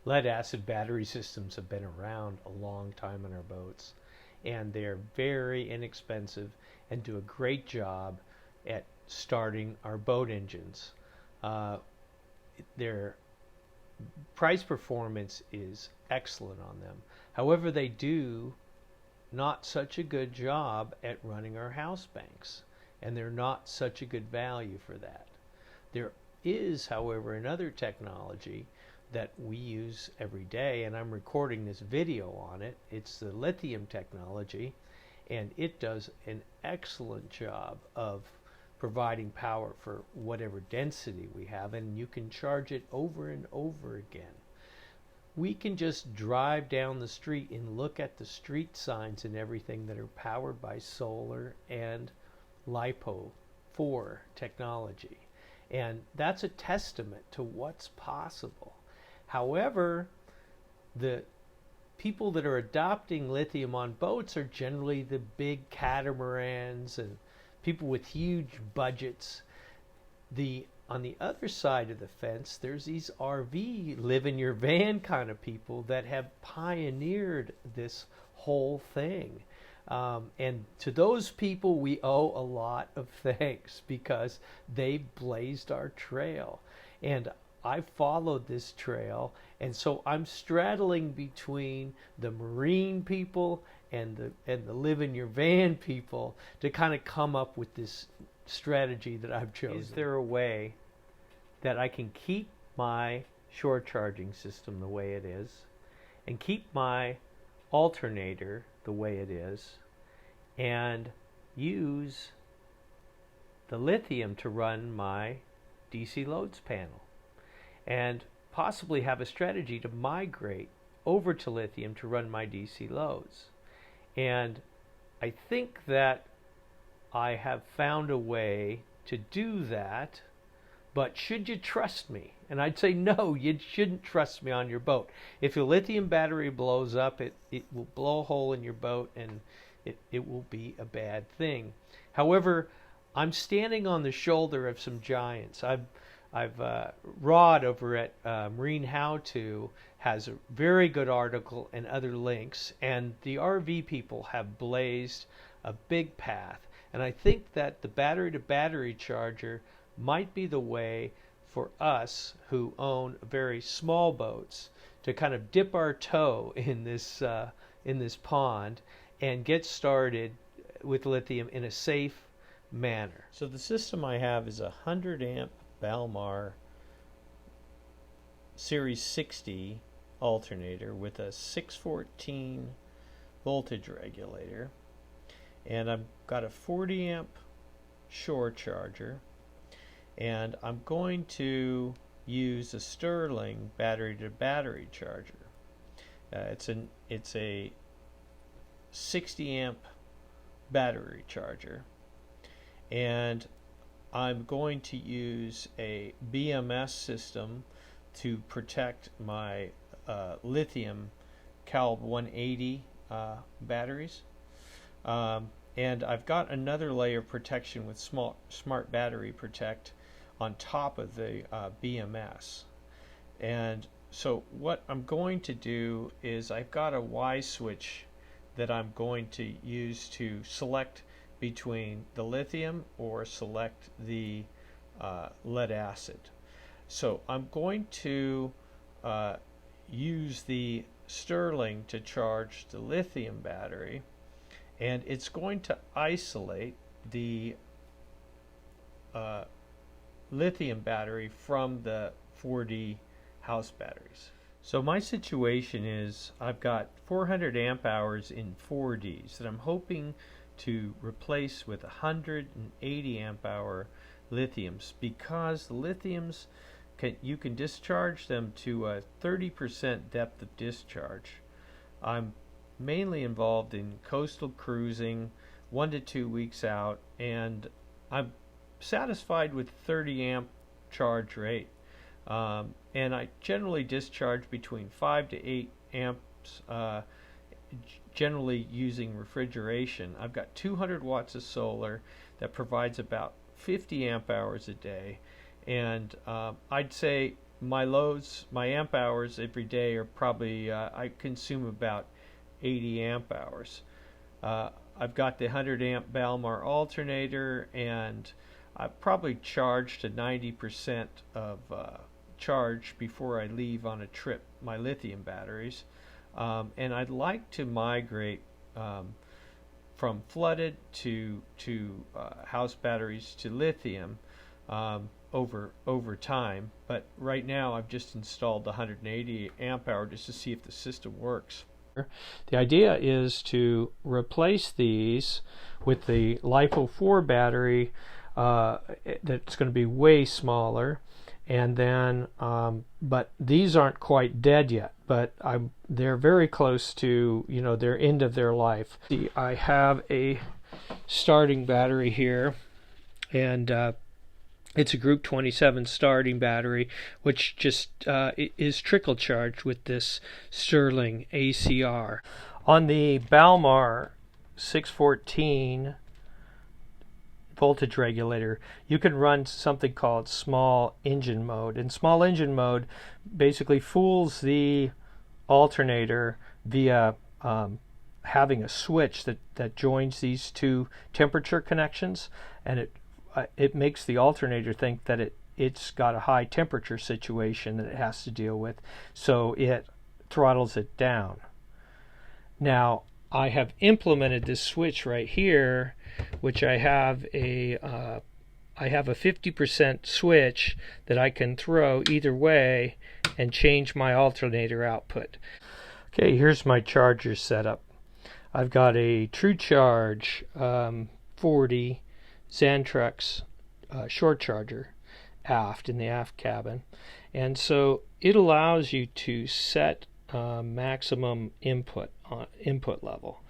lead acid battery systems have been around a long time on our boats, and they're very inexpensive and do a great job at starting our boat engines. Their price performance is excellent on them. However, they do not such a good job at running our house banks, and they're not such a good value for that. There is, however, another technology that we use every day, and I'm recording this video on it. It's the lithium technology, and it does an excellent job of providing power for whatever density we have, and you can charge it over and over again. We can just drive down the street and look at the street signs and everything that are powered by solar and LiPo4 technology. And that's a testament to what's possible. However, the people that are adopting lithium on boats are generally the big catamarans and people with huge budgets. On the other side of the fence, there's these RV, live in your van kind of people that have pioneered this whole thing. And to those people, we owe a lot of thanks because they blazed our trail. And I followed this trail, and so I'm straddling between the marine people and the live in your van people to kind of come up with this strategy that I've chosen. Is there a way that I can keep my shore charging system the way it is and keep my alternator the way it is and use the lithium to run my DC loads panel, and possibly have a strategy to migrate over to lithium to run my DC loads? And I think that I have found a way to do that, but should you trust me? And I'd say no, you shouldn't trust me on your boat. If your lithium battery blows up, it will blow a hole in your boat, and it will be a bad thing. However, I'm standing on the shoulder of some giants. Rod over at Marine How To has a very good article and other links, and the RV people have blazed a big path. And I think that the battery-to-battery charger might be the way for us who own very small boats to kind of dip our toe in this pond and get started with lithium in a safe manner. So the system I have is a 100 amp Balmar Series 60 alternator with a 614 voltage regulator, and I've got a 40 amp shore charger, and I'm going to use a Stirling battery to battery charger. It's a 60 amp battery charger, and I'm going to use a BMS system to protect my lithium Calb 180 batteries. And I've got another layer of protection with Smart Battery Protect on top of the BMS. And so what I'm going to do is I've got a Y switch that I'm going to use to select between the lithium or select the lead acid. So I'm going to use the Stirling to charge the lithium battery, and it's going to isolate the lithium battery from the 4D house batteries. So my situation is I've got 400 amp hours in 4Ds that I'm hoping to replace with 180 amp hour lithiums, because the lithiums you can discharge them to a 30% depth of discharge. I'm mainly involved in coastal cruising 1 to 2 weeks out, and I'm satisfied with 30 amp charge rate, and I generally discharge between 5 to 8 amps, generally using refrigeration. I've got 200 watts of solar that provides about 50 amp hours a day, and I'd say my loads, my amp hours every day are probably, I consume about 80 amp hours. I've got the 100 amp Balmar alternator, and I probably charge to 90% of charge before I leave on a trip my lithium batteries. And I'd like to migrate from flooded to house batteries to lithium over time, but right now I've just installed the 180 amp hour just to see if the system works. The idea is to replace these with the Lifepo4 battery that's going to be way smaller, and then but these aren't quite dead yet, but they're very close to, you know, their end of their life. See, I have a starting battery here, and it's a Group 27 starting battery, which just is trickle charged with this Stirling ACR. On the Balmar 614 voltage regulator, you can run something called small engine mode. And small engine mode basically fools the alternator via having a switch that joins these two temperature connections, and it makes the alternator think that it's got a high temperature situation that it has to deal with, so it throttles it down. Now, I have implemented this switch right here, which I have a 50% switch that I can throw either way and change my alternator output. Okay, here's my charger setup. I've got a True Charge 40 Xantrex short charger aft in the aft cabin, and so it allows you to set maximum input level,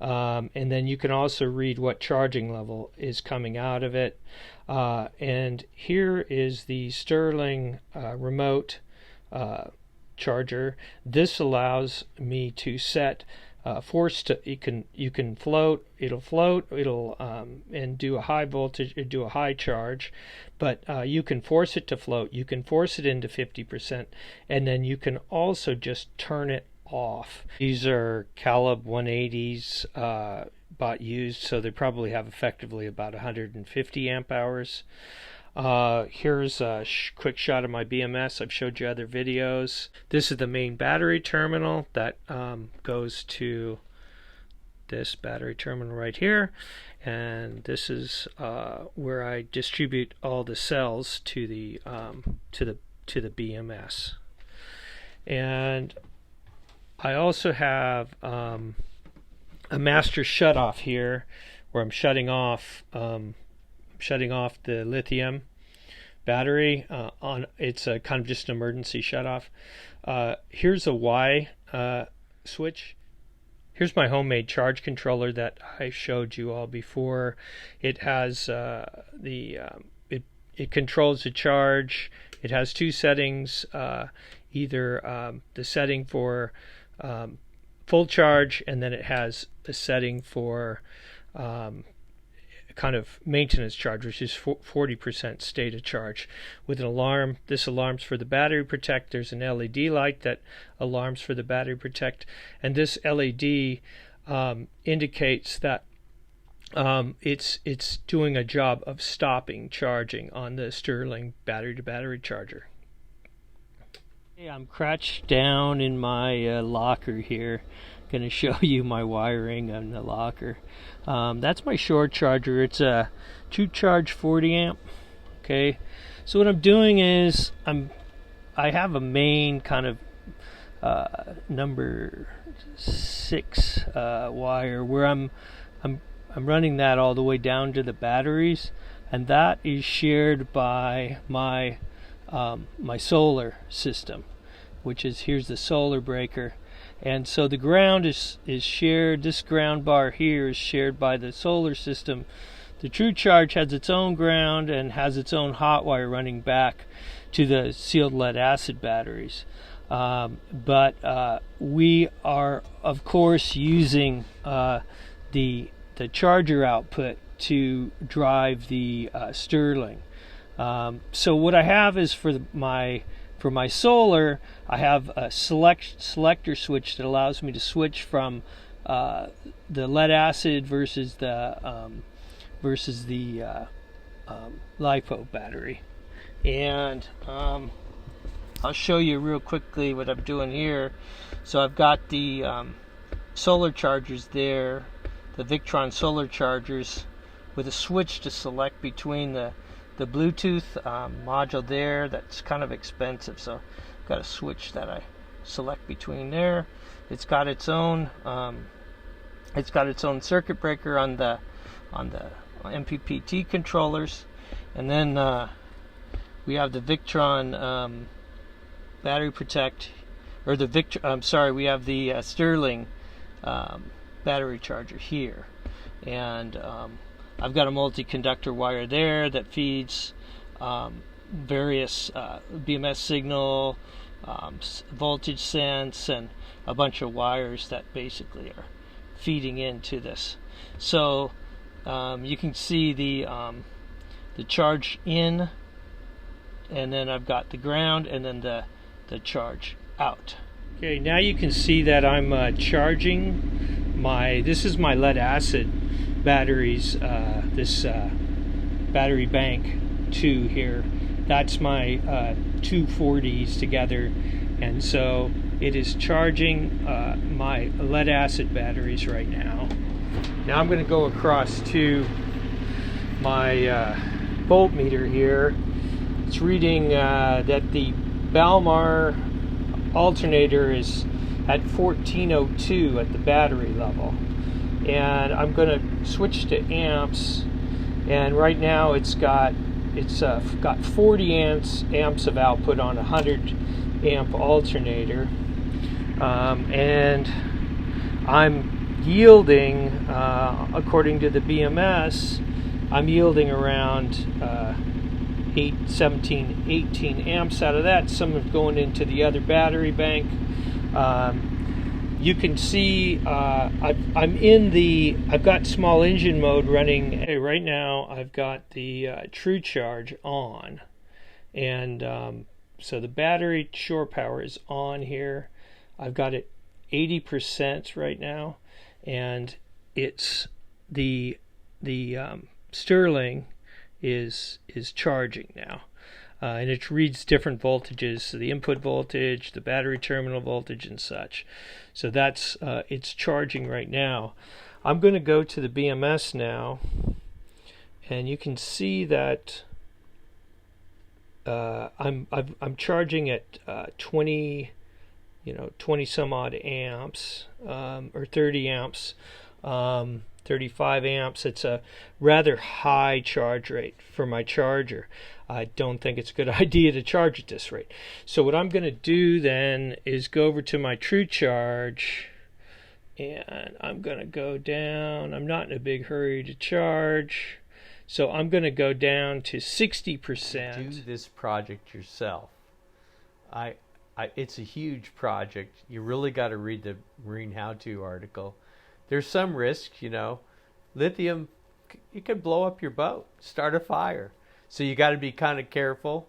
and then you can also read what charging level is coming out of it. And here is the Stirling remote charger. This allows me to set force to, you can float, it'll and do a high voltage, do a high charge, but you can force it to float, you can force it into 50%, and then you can also just turn it off. These are Calib 180s bought used, so they probably have effectively about 150 amp hours. Here's a quick shot of my BMS. I've showed you other videos. This is the main battery terminal that goes to this battery terminal right here, and this is where I distribute all the cells to the BMS. And I also have a master shutoff here, where I'm shutting off the lithium battery. It's a kind of just an emergency shutoff. Here's a Y switch. Here's my homemade charge controller that I showed you all before. It has it controls the charge. It has two settings, either the setting for full charge, and then it has a setting for kind of maintenance charge, which is 40% state of charge, with an alarm. This alarms for the battery protect. There's an LED light that alarms for the battery protect, and this LED indicates that it's doing a job of stopping charging on the Stirling battery-to-battery charger. Hey, I'm crouched down in my locker here. Going to show you my wiring on the locker. That's my short charger. It's a True Charge 40 amp. Okay, so what I'm doing is I have a main kind of number 6 wire where I'm running that all the way down to the batteries, and that is shared by my my solar system, which is, here's the solar breaker. And so the ground is shared. This ground bar here is shared by the solar system. The True Charge has its own ground and has its own hot wire running back to the sealed lead acid batteries. But we are, of course, using the charger output to drive the Stirling. So what I have is, for my for my solar, I have a selector switch that allows me to switch from the lead acid versus the LiFePO battery. And I'll show you real quickly what I'm doing here. So I've got the solar chargers there, the Victron solar chargers, with a switch to select between the Bluetooth module there. That's kind of expensive, so I've got a switch that I select between there. It's got its own circuit breaker on the MPPT controllers, and then we have the Victron battery protect, or the we have the Stirling battery charger here, and I've got a multi-conductor wire there that feeds various BMS signal, voltage sense, and a bunch of wires that basically are feeding into this. So you can see the charge in, and then I've got the ground, and then the charge out. Okay, now you can see that I'm charging this is my lead acid batteries, this battery bank 2 here. That's my 240s together, and so it is charging my lead acid batteries right now. Now I'm going to go across to my voltmeter here. It's reading that the Balmar alternator is at 1402 at the battery level, and I'm going to switch to amps, and right now it's got 40 amps of output on a 100 amp alternator, and I'm yielding, according to the BMS, I'm yielding around 17, 18 amps out of that. Some are going into the other battery bank. You can see I've got small engine mode running. Right now I've got the True Charge on, and so the battery shore power is on here. I've got it 80% right now, and it's the Stirling is charging now, and it reads different voltages, so the input voltage, the battery terminal voltage, and such. So that's it's charging right now. I'm going to go to the BMS now, and you can see that I'm charging at 20 some odd amps, or 30 amps, 35 amps. It's a rather high charge rate for my charger. I don't think it's a good idea to charge at this rate. So what I'm going to do then is go over to my True Charge, and I'm going to go down. I'm not in a big hurry to charge, so I'm going to go down to 60%. Do this project yourself. It's a huge project. You really got to read the Marine How-To article. There's some risk, lithium, it could blow up your boat, start a fire. So you got to be kind of careful.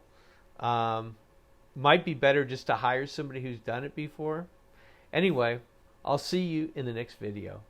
Might be better just to hire somebody who's done it before. Anyway, I'll see you in the next video.